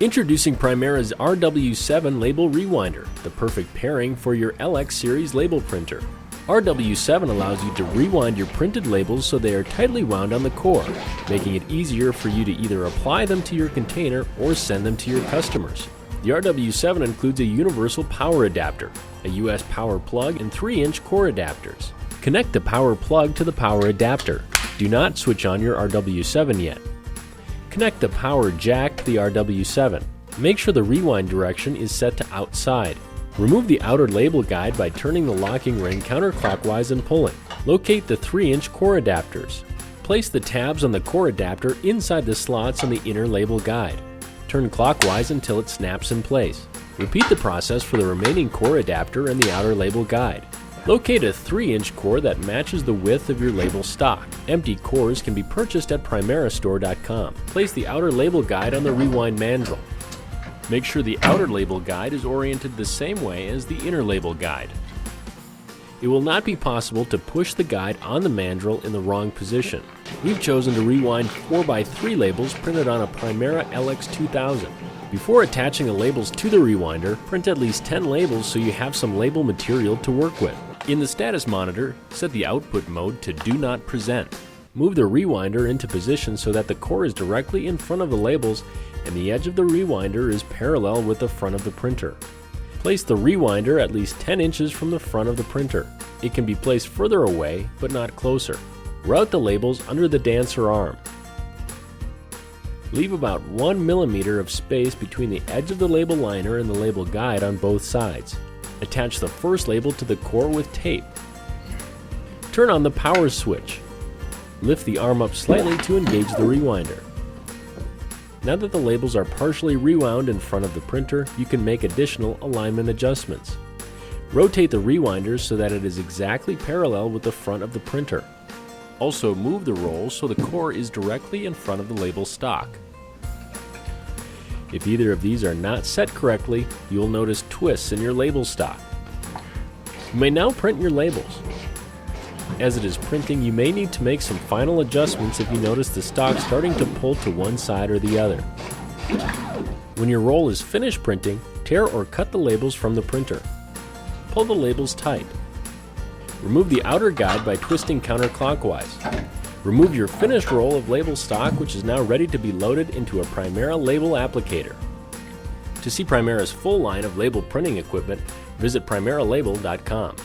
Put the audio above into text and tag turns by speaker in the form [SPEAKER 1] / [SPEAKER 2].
[SPEAKER 1] Introducing Primera's RW-7 Label Rewinder, the perfect pairing for your LX series label printer. RW-7 allows you to rewind your printed labels so they are tightly wound on the core, making it easier for you to either apply them to your container or send them to your customers. The RW-7 includes a universal power adapter, a US power plug, and 3-inch core adapters. Connect the power plug to the power adapter. Do not switch on your RW-7 yet. Connect the power jack to the RW-7. Make sure the rewind direction is set to outside. Remove the outer label guide by turning the locking ring counterclockwise and pulling. Locate the 3-inch core adapters. Place the tabs on the core adapter inside the slots on the inner label guide. Turn clockwise until it snaps in place. Repeat the process for the remaining core adapter and the outer label guide. Locate a 3-inch core that matches the width of your label stock. Empty cores can be purchased at primerastore.com. Place the outer label guide on the rewind mandrel. Make sure the outer label guide is oriented the same way as the inner label guide. It will not be possible to push the guide on the mandrel in the wrong position. We've chosen to rewind 4x3 labels printed on a Primera LX-2000. Before attaching the labels to the rewinder, print at least 10 labels so you have some label material to work with. In the status monitor, set the output mode to Do Not Present. Move the rewinder into position so that the core is directly in front of the labels and the edge of the rewinder is parallel with the front of the printer. Place the rewinder at least 10 inches from the front of the printer. It can be placed further away, but not closer. Route the labels under the dancer arm. Leave about 1 millimeter of space between the edge of the label liner and the label guide on both sides. Attach the first label to the core with tape. Turn on the power switch. Lift the arm up slightly to engage the rewinder. Now that the labels are partially rewound in front of the printer, you can make additional alignment adjustments. Rotate the rewinders so that it is exactly parallel with the front of the printer. Also move the roll so the core is directly in front of the label stock. If either of these are not set correctly, you will notice twists in your label stock. You may now print your labels. As it is printing, you may need to make some final adjustments if you notice the stock starting to pull to one side or the other. When your roll is finished printing, tear or cut the labels from the printer. Pull the labels tight. Remove the outer guide by twisting counterclockwise. Remove your finished roll of label stock, which is now ready to be loaded into a Primera label applicator. To see Primera's full line of label printing equipment, visit primeralabel.com.